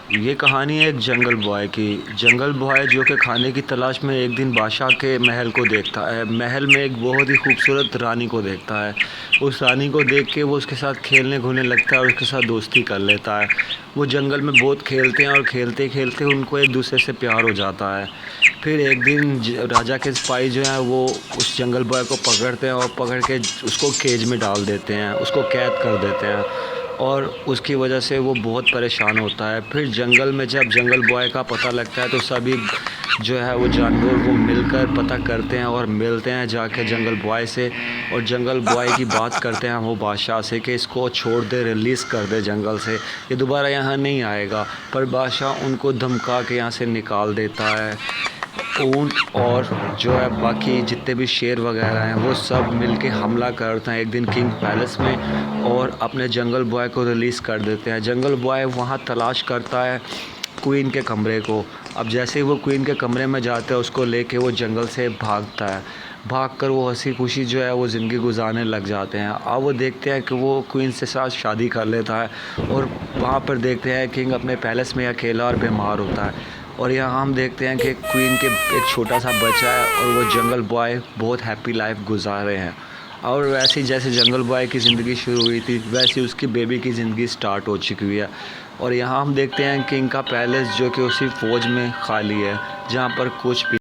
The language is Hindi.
ये कहानी है एक जंगल बॉय की। जंगल बॉय जो कि खाने की तलाश में एक दिन बादशाह के महल को देखता है। महल में एक बहुत ही खूबसूरत रानी को देखता है। उस रानी को देख के वो उसके साथ खेलने घूमने लगता है और उसके साथ दोस्ती कर लेता है। वो जंगल में बहुत खेलते हैं और खेलते खेलते उनको एक दूसरे से प्यार हो जाता है। फिर एक दिन राजा के सिपाही जो हैं वो उस जंगल बॉय को पकड़ते हैं और पकड़ के उसको केज में डाल देते हैं, उसको कैद कर देते हैं और उसकी वजह से वो बहुत परेशान होता है। फिर जंगल में जब जंगल बॉय का पता लगता है तो सभी जो है वो जानवर वो मिलकर पता करते हैं और मिलते हैं जाके जंगल बॉय से, और जंगल बॉय की बात करते हैं वो बादशाह से कि इसको छोड़ दे, रिलीज़ कर दे जंगल से, ये दोबारा यहाँ नहीं आएगा। पर बादशाह उनको धमका के यहाँ से निकाल देता है। ऊँट और जो है बाकी जितने भी शेर वगैरह हैं वो सब मिलके हमला करते हैं एक दिन किंग पैलेस में और अपने जंगल बॉय को रिलीज़ कर देते हैं। जंगल बॉय वहाँ तलाश करता है क्वीन के कमरे को। अब जैसे ही वो क्वीन के कमरे में जाता है उसको लेके वो जंगल से भागता है। भागकर वो हंसी खुशी जो है वो ज़िंदगी गुजारने लग जाते हैं। अब वो देखते हैं कि वो क्वीन से साथ शादी कर लेता है और वहाँ पर देखते हैं किंग अपने पैलेस में अकेला और बीमार होता है। और यहाँ हम देखते हैं कि क्वीन के एक छोटा सा बच्चा है और वो जंगल बॉय बहुत हैप्पी लाइफ गुजार रहे हैं। और वैसे ही जैसे जंगल बॉय की ज़िंदगी शुरू हुई थी वैसे उसकी बेबी की ज़िंदगी स्टार्ट हो चुकी हुई है। और यहाँ हम देखते हैं कि इनका पैलेस जो कि उसी फ़ौज में खाली है, जहाँ पर कुछ भी